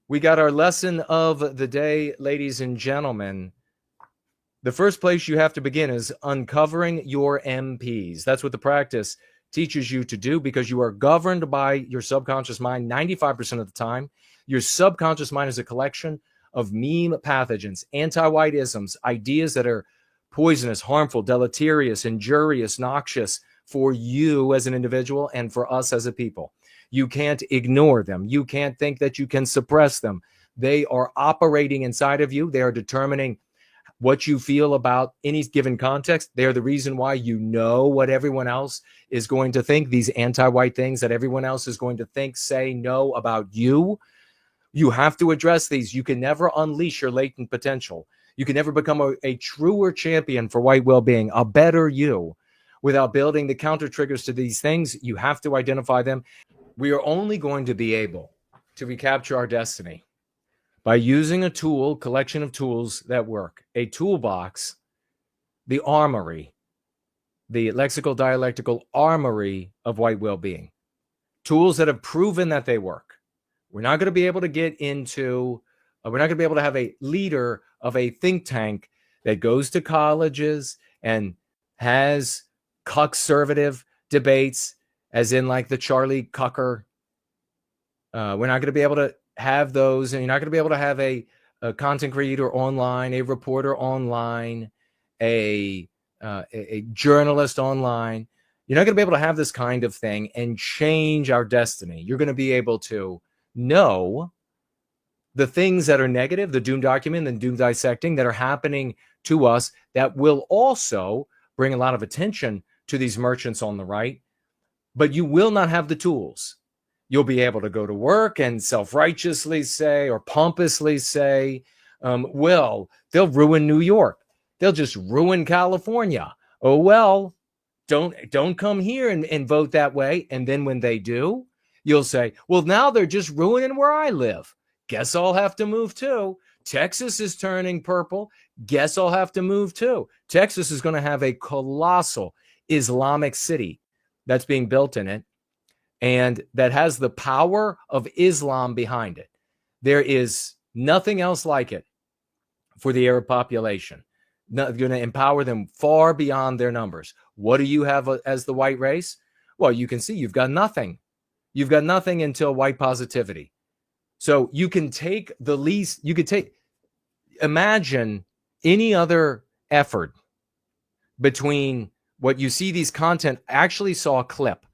We got our lesson of the day, ladies and gentlemen. The first place you have to begin is uncovering your MPs. That's what the practice teaches you to do, because you are governed by your subconscious mind 95% of the time. Your subconscious mind is a collection of meme pathogens, anti-white isms, ideas that are poisonous, harmful, deleterious, injurious, noxious for you as an individual and for us as a people. You can't ignore them. You can't think that you can suppress them. They are operating inside of you. They are determining what you feel about any given context. They are the reason why you know what everyone else is going to think, these anti-white things that everyone else is going to think, say, know about you. You have to address these. You can never unleash your latent potential. You can never become a truer champion for white well-being, a better you, without building the counter triggers to these things. You have to identify them. We are only going to be able to recapture our destiny by using a tool, collection of tools that work, a toolbox, the armory, the lexical dialectical armory of white well-being, tools that have proven that they work. We're not going to be able to get into, we're not going to be able to have a leader of a think tank that goes to colleges and has conservative debates, as in like the Charlie Cucker. We're not going to be able to have those, and you're not going to be able to have a content creator online, a reporter online, a journalist online. You're not going to be able to have this kind of thing and change our destiny. You're going to be able to know the things that are negative, the doom document and doom dissecting that are happening to us, that will also bring a lot of attention to these merchants on the right. But you will not have the tools. You'll be able to go to work and self-righteously say, or pompously say, well, they'll ruin New York. They'll just ruin California. Oh, well, don't come here and vote that way. And then when they do, you'll say, well, now they're just ruining where I live. Guess I'll have to move too. Texas is turning purple. Guess I'll have to move too. Texas is going to have a colossal Islamic city that's being built in it, and that has the power of Islam behind it. There is nothing else like it for the Arab population. Not going to empower them far beyond their numbers. What do you have as the white race? Well, you can see you've got nothing. You've got nothing until white positivity. So you can take the least, imagine any other effort between what you see these content. I actually saw a clip.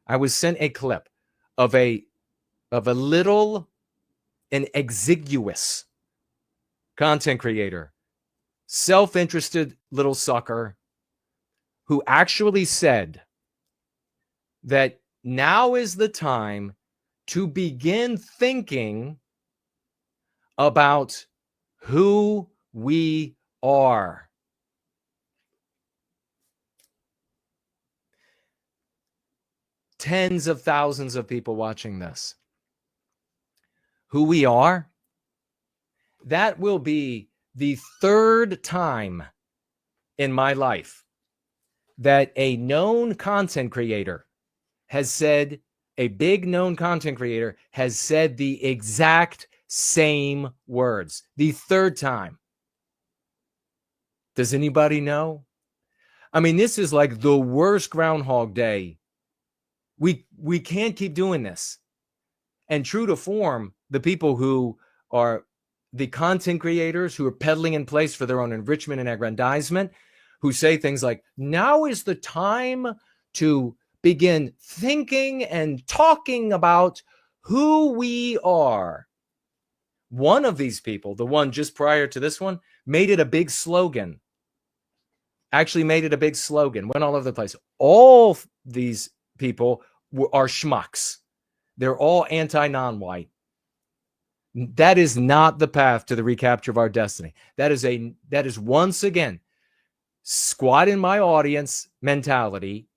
I was sent a clip of an exiguous content creator, self-interested little sucker, who actually said that now is the time to begin thinking about who we are. Tens of thousands of people watching this. Who we are? That will be the third time in my life that a known content creator has said, a big known content creator has said the exact same words. The third time. Does anybody know? I mean, this is like the worst Groundhog Day. We can't keep doing this. And true to form, the people who are the content creators who are peddling in place for their own enrichment and aggrandizement, who say things like, now is the time to begin thinking and talking about who we are. One of these people, the one just prior to this one, made it a big slogan. Actually made it a big slogan, went all over the place. All these people are schmucks. They're all anti-non-white. That is not the path to the recapture of our destiny. That is once again squat in my audience mentality.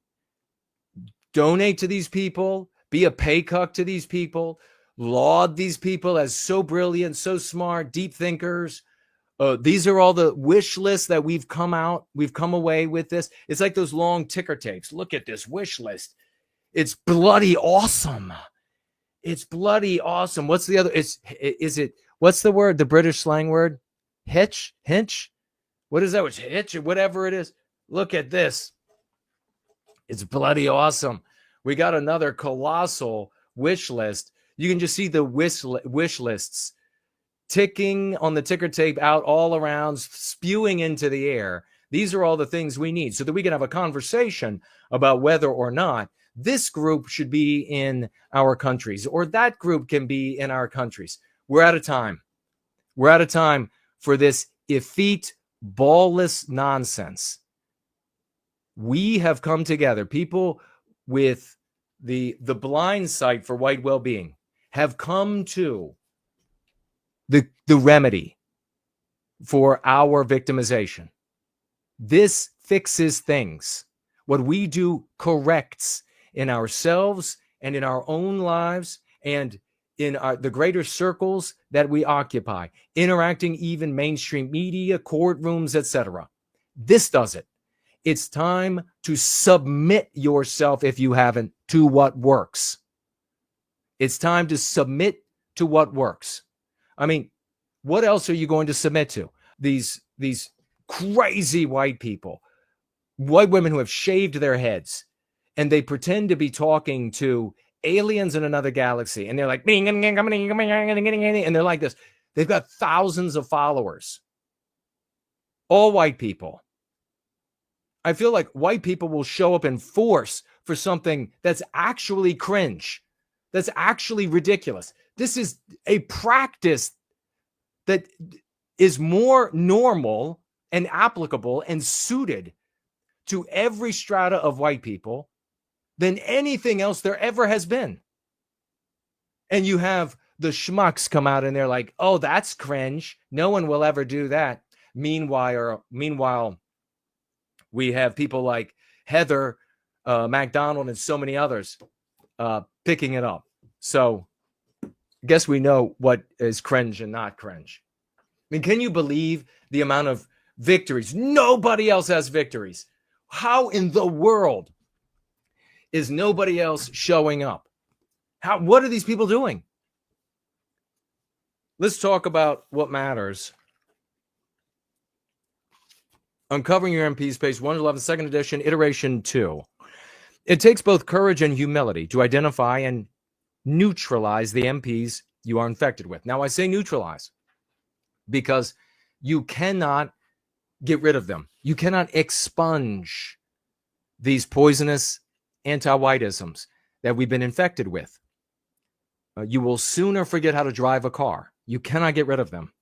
Donate to these people, be a pay cuck to these people, laud these people as so brilliant, so smart, deep thinkers. These are all the wish lists that we've come away with this. It's like those long ticker tapes. Look at this wish list. It's bloody awesome. It's bloody awesome. What's the other? Is it, what's the word? The British slang word? Hitch? Hinch? What is that? Which hitch or whatever it is? Look at this. It's bloody awesome. We got another colossal wish list. You can just see the wish lists ticking on the ticker tape out all around, spewing into the air. These are all the things we need so that we can have a conversation about whether or not this group should be in our countries or that group can be in our countries. We're out of time. We're out of time for this effete, ballless nonsense. We have come together. People with the blind sight for white well-being have come to the remedy for our victimization. This fixes things. What we do corrects in ourselves and in our own lives and in the greater circles that we occupy, interacting even mainstream media, courtrooms, etc. This does it. It's time to submit yourself, if you haven't, to what works. It's time to submit to what works. I mean, what else are you going to submit to? These crazy white people, white women who have shaved their heads, and they pretend to be talking to aliens in another galaxy, and they're like, and they're like this. They've got thousands of followers. All white people. I feel like white people will show up in force for something that's actually cringe, that's actually ridiculous. This is a practice that is more normal and applicable and suited to every strata of white people than anything else there ever has been. And you have the schmucks come out and they're like, oh, that's cringe. No one will ever do that. Meanwhile, we have people like Heather MacDonald and so many others picking it up. So I guess we know what is cringe and not cringe. I mean, can you believe the amount of victories? Nobody else has victories. How in the world is nobody else showing up? What are these people doing? Let's talk about what matters. Uncovering Your MPs, page 111, second edition, iteration 2. It takes both courage and humility to identify and neutralize the MPs you are infected with. Now, I say neutralize because you cannot get rid of them. You cannot expunge these poisonous anti-whiteisms that we've been infected with. You will sooner forget how to drive a car. You cannot get rid of them,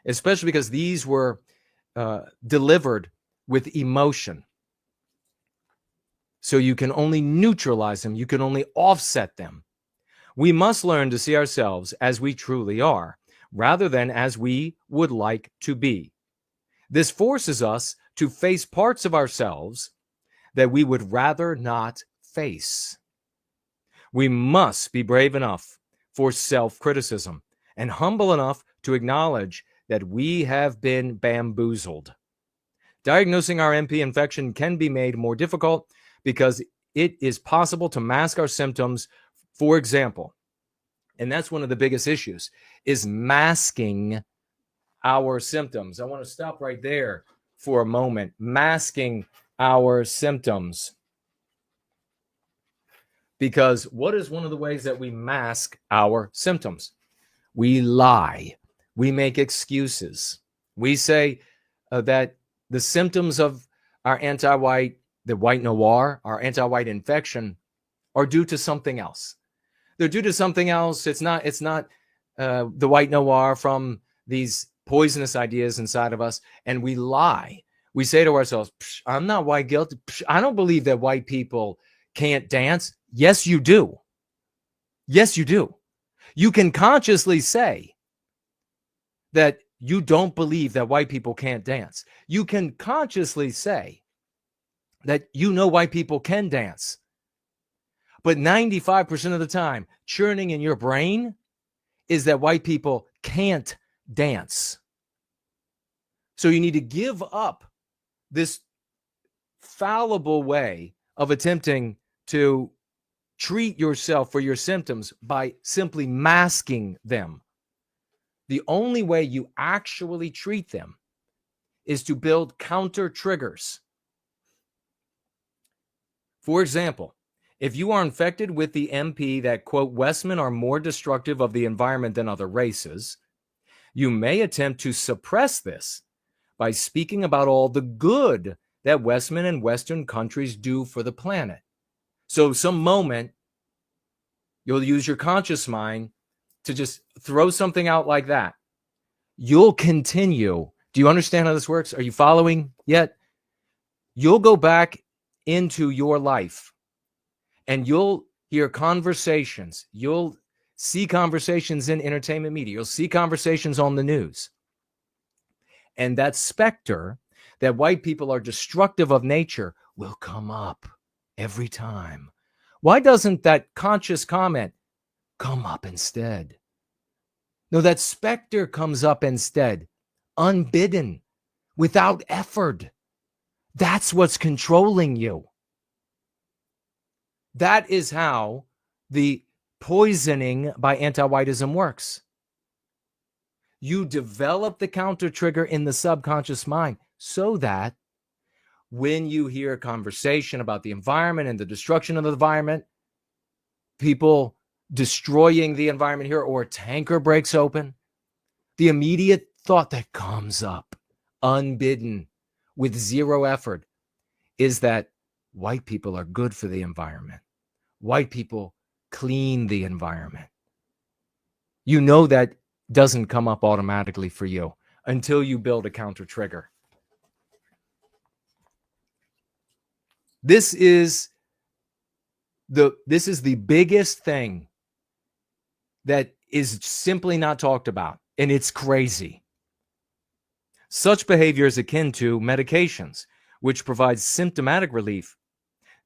especially because these were delivered with emotion. So you can only neutralize them. You can only offset them. We must learn to see ourselves as we truly are, rather than as we would like to be. This forces us to face parts of ourselves that we would rather not face. We must be brave enough for self-criticism and humble enough to acknowledge that we have been bamboozled. Diagnosing our MP infection can be made more difficult because it is possible to mask our symptoms, for example. And that's one of the biggest issues, is masking our symptoms. I want to stop right there for a moment. Masking our symptoms. Because what is one of the ways that we mask our symptoms? We lie. We make excuses. We say that the symptoms of our anti-white, the white noir, our anti-white infection are due to something else. They're due to something else. It's not the white noir from these poisonous ideas inside of us. And we lie. We say to ourselves, I'm not white guilty. I don't believe that white people can't dance. Yes, you do. Yes, you do. You can consciously say that you don't believe that white people can't dance. You can consciously say that you know white people can dance. But 95% of the time, churning in your brain is that white people can't dance. So you need to give up this fallible way of attempting to treat yourself for your symptoms by simply masking them. The only way you actually treat them is to build counter triggers. For example, if you are infected with the MP that, quote, Westmen are more destructive of the environment than other races, you may attempt to suppress this by speaking about all the good that Westmen and Western countries do for the planet. So some moment, you'll use your conscious mind to just throw something out like that. You'll continue. Do you understand how this works? Are you following yet? You'll go back into your life and you'll hear conversations. You'll see conversations in entertainment media. You'll see conversations on the news. And that specter that white people are destructive of nature will come up every time. Why doesn't that conscious comment come up instead? No, that specter comes up instead, unbidden, without effort. That's what's controlling you. That is how the poisoning by anti-whiteism works. You develop the counter trigger in the subconscious mind so that when you hear a conversation about the environment and the destruction of the environment, people destroying the environment here, or a tanker breaks open, the immediate thought that comes up, unbidden, with zero effort, is that white people are good for the environment. White people clean the environment. You know that doesn't come up automatically for you until you build a counter trigger. This is the biggest thing that is simply not talked about, and it's crazy. Such behavior is akin to medications, which provide symptomatic relief.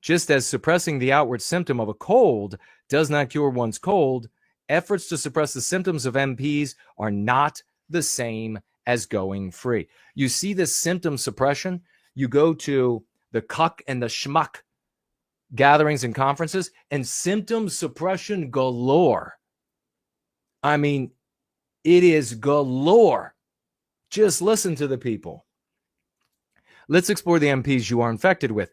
Just as suppressing the outward symptom of a cold does not cure one's cold, efforts to suppress the symptoms of MPs are not the same as going free. You see this symptom suppression? You go to the cuck and the schmuck gatherings and conferences, and symptom suppression galore. I mean, it is galore. Just listen to the people. Let's explore the MPs you are infected with.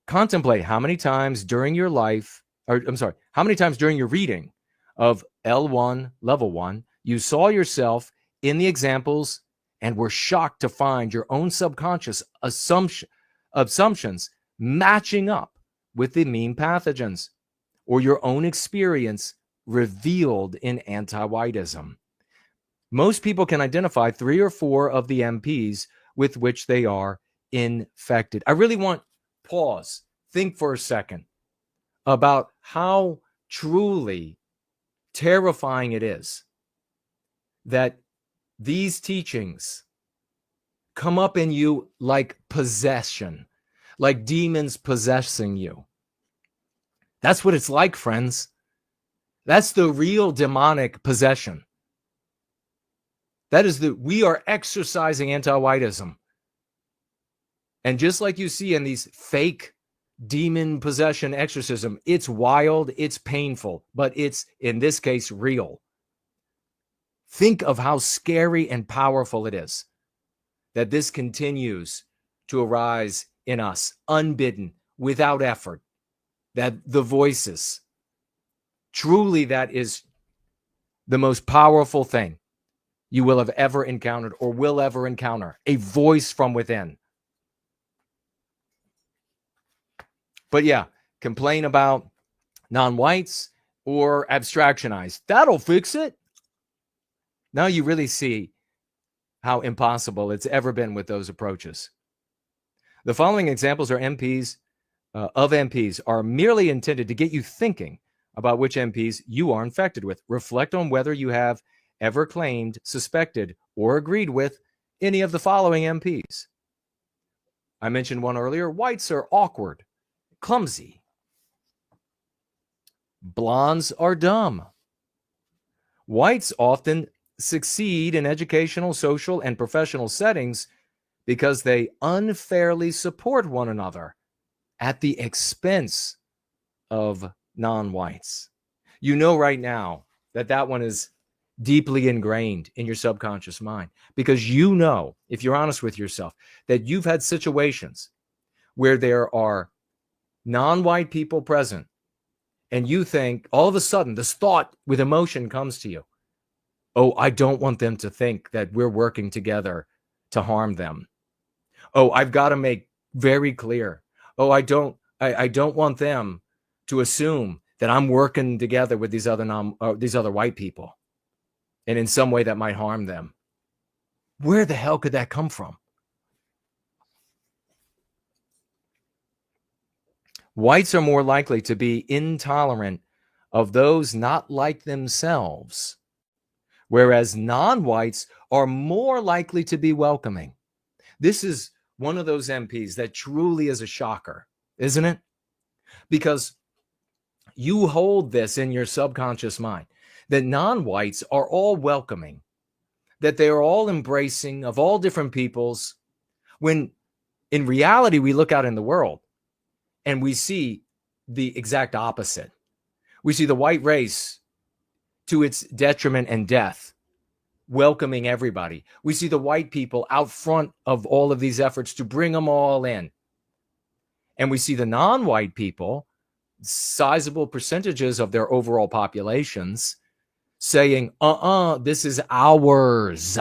Contemplate how many times during your life, how many times during your reading of L1, level 1, you saw yourself in the examples and were shocked to find your own subconscious assumptions matching up with the meme pathogens, or your own experience revealed in anti-whiteism. Most people can identify 3 or 4 of the MPs with which they are infected. I really want pause. Think for a second about how truly terrifying it is that these teachings come up in you like possession, like demons possessing you. That's what it's like, friends. That's the real demonic possession. We are exercising anti-whiteism. And just like you see in these fake demon possession exorcism, it's wild, it's painful, but it's, in this case, real. Think of how scary and powerful it is that this continues to arise in us, unbidden, without effort, that the voices, truly that is the most powerful thing you will have ever encountered or will ever encounter, a voice from within. But yeah, complain about non-whites or abstractionize. That'll fix it. Now you really see how impossible it's ever been with those approaches. The following examples of MPs are merely intended to get you thinking about which MPs you are infected with. Reflect on whether you have ever claimed, suspected, or agreed with any of the following MPs. I mentioned one earlier. Whites are awkward, clumsy. Blondes are dumb. Whites often succeed in educational, social, and professional settings because they unfairly support one another at the expense of non-whites. You know right now that that one is deeply ingrained in your subconscious mind, because you know, if you're honest with yourself, that you've had situations where there are non-white people present, and you think all of a sudden this thought with emotion comes to you. Oh, I don't want them to think that we're working together to harm them. Oh, I've got to make very clear. Oh, I don't want them to assume that I'm working together with these other white people, and in some way that might harm them. Where the hell could that come from? Whites are more likely to be intolerant of those not like themselves, whereas non-whites are more likely to be welcoming. This is one of those MPs that truly is a shocker, isn't it? Because you hold this in your subconscious mind, that non-whites are all welcoming, that they are all embracing of all different peoples, when in reality, we look out in the world and we see the exact opposite. We see the white race, to its detriment and death, welcoming everybody. We see the white people out front of all of these efforts to bring them all in. And we see the non-white people, sizable percentages of their overall populations, saying, this is ours.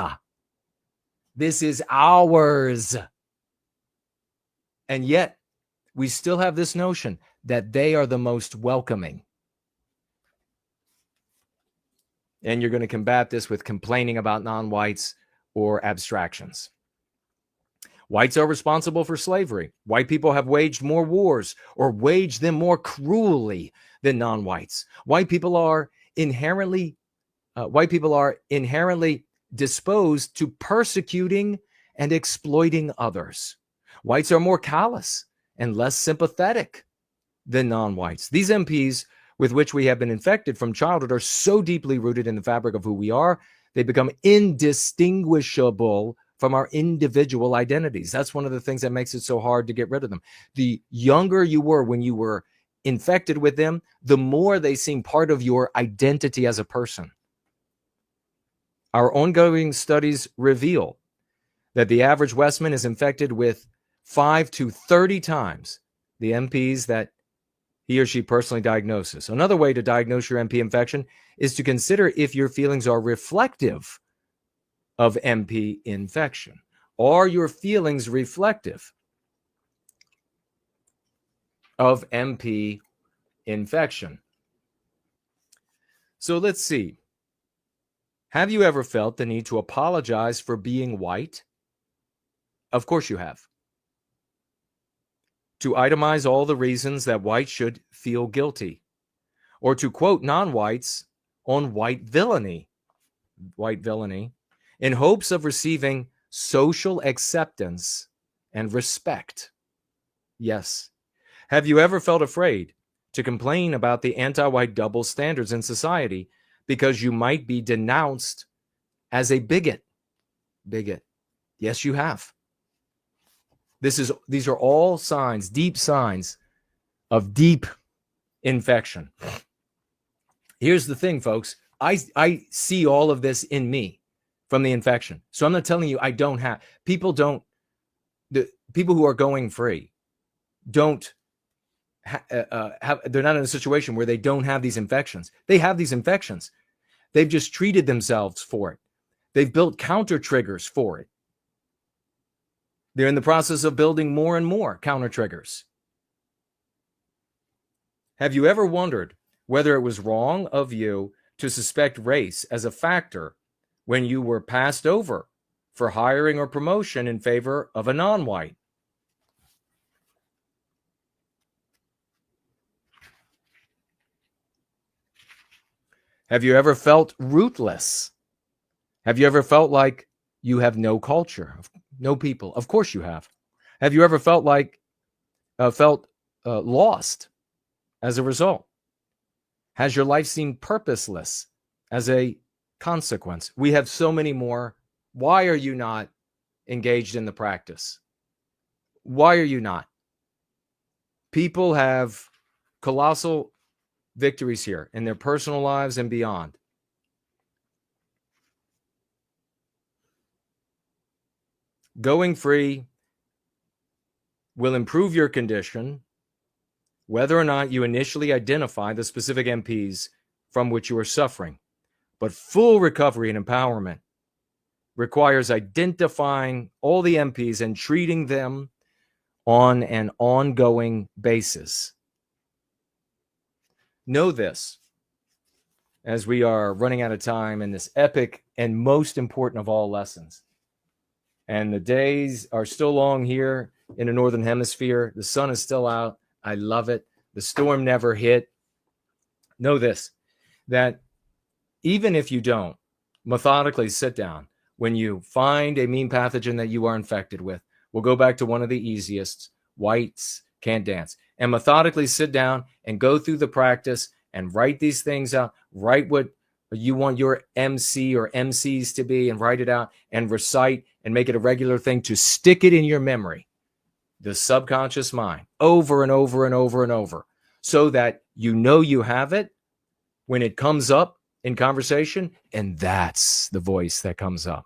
This is ours. And yet, we still have this notion that they are the most welcoming. And you're going to combat this with complaining about non-whites or abstractions. Whites are responsible for slavery. White people have waged more wars or waged them more cruelly than non-whites. White people are inherently disposed to persecuting and exploiting others. Whites are more callous and less sympathetic than non-whites. These MPs with which we have been infected from childhood are so deeply rooted in the fabric of who we are, they become indistinguishable from our individual identities. That's one of the things that makes it so hard to get rid of them. The younger you were when you were infected with them, the more they seem part of your identity as a person. Our ongoing studies reveal that the average Westman is infected with 5 to 30 times the MPs that he or she personally diagnoses. Another way to diagnose your MP infection is to consider if your feelings are reflective of MP infection. Are your feelings reflective of MP infection? So let's see. Have you ever felt the need to apologize for being white? Of course you have. To itemize all the reasons that whites should feel guilty, or to quote non-whites on white villainy, in hopes of receiving social acceptance and respect. Yes. Have you ever felt afraid to complain about the anti-white double standards in society because you might be denounced as a bigot? Yes, you have. These are all signs, deep signs of deep infection. Here's the thing, folks. I see all of this in me from the infection. So I'm not telling you I don't have. The people who are going free don't they're not in a situation where they don't have these infections. They have these infections. They've just treated themselves for it. They've built counter triggers for it. They're in the process of building more and more counter triggers. Have you ever wondered whether it was wrong of you to suspect race as a factor when you were passed over for hiring or promotion in favor of a non-white? Have you ever felt rootless? Have you ever felt like you have no culture, no people? Of course you have. Have you ever felt lost as a result? Has your life seemed purposeless as a consequence? We have so many more. Why are you not engaged in the practice? Why are you not? People have colossal victories here in their personal lives and beyond. Going free will improve your condition, whether or not you initially identify the specific MPs from which you are suffering. But full recovery and empowerment requires identifying all the MPs and treating them on an ongoing basis. Know this, as we are running out of time in this epic and most important of all lessons. And the days are still long here in the Northern Hemisphere. The sun is still out. I love it. The storm never hit. Know this, that even if you don't methodically sit down, when you find a mean pathogen that you are infected with, we'll go back to one of the easiest, whites can't dance, and methodically sit down and go through the practice and write these things out, write what you want your MC or MCs to be and write it out and recite and make it a regular thing to stick it in your memory, the subconscious mind, over and over and over and over, so that you know you have it when it comes up in conversation. And that's the voice that comes up,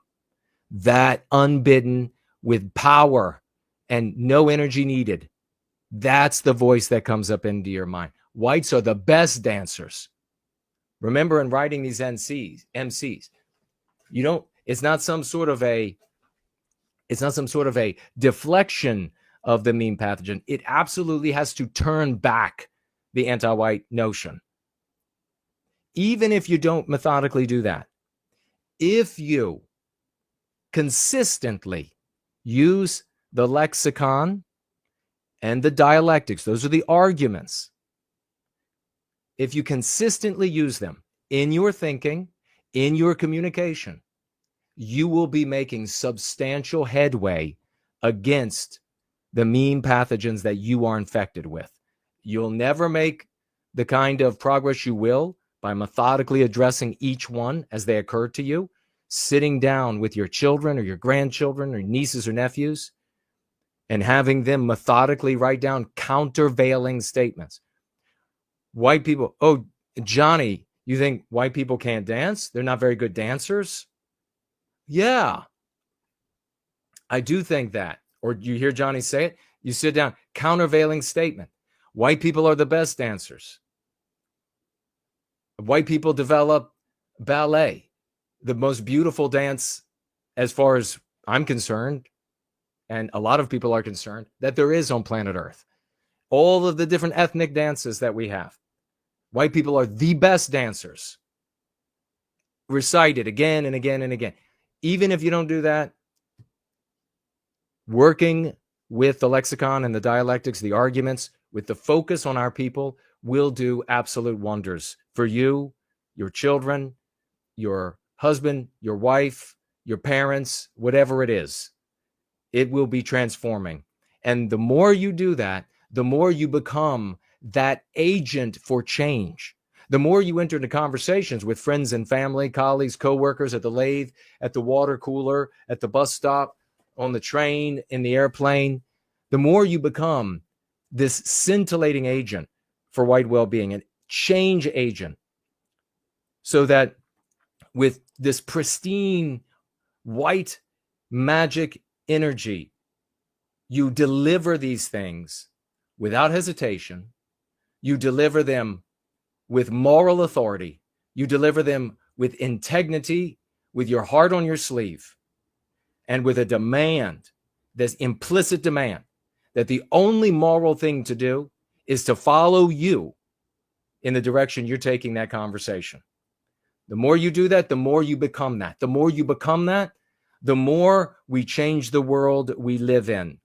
that unbidden, with power and no energy needed. That's the voice that comes up into your mind. Whites are the best dancers. Remember, in writing these MCs, you don't, it's not some sort of a deflection of the mean pathogen. It absolutely has to turn back the anti-white notion. Even if you don't methodically do that, if you consistently use the lexicon and the dialectics, those are the arguments. If you consistently use them in your thinking, in your communication, you will be making substantial headway against the mean pathogens that you are infected with. You'll never make the kind of progress you will by methodically addressing each one as they occur to you, sitting down with your children or your grandchildren or nieces or nephews and having them methodically write down countervailing statements. White people, oh, Johnny, you think white people can't dance? They're not very good dancers? Yeah, I do think that. Or you hear Johnny say it, you sit down, countervailing statement. White people are the best dancers. White people develop ballet, the most beautiful dance, as far as I'm concerned, and a lot of people are concerned, that there is on planet Earth. All of the different ethnic dances that we have. White people are the best dancers. Recite it again and again and again. Even if you don't do that, working with the lexicon and the dialectics, the arguments, with the focus on our people, will do absolute wonders for you, your children, your husband, your wife, your parents, whatever it is. It will be transforming. And the more you do that, the more you become that agent for change. The more you enter into conversations with friends and family, colleagues, coworkers, at the lathe, at the water cooler, at the bus stop, on the train, in the airplane, the more you become this scintillating agent for white well-being, and change agent, so that with this pristine white magic energy, you deliver these things without hesitation. You deliver them with moral authority. You deliver them with integrity, with your heart on your sleeve, and with a demand, this implicit demand, that the only moral thing to do is to follow you in the direction you're taking that conversation. The more you do that, the more you become that. The more you become that, the more we change the world we live in.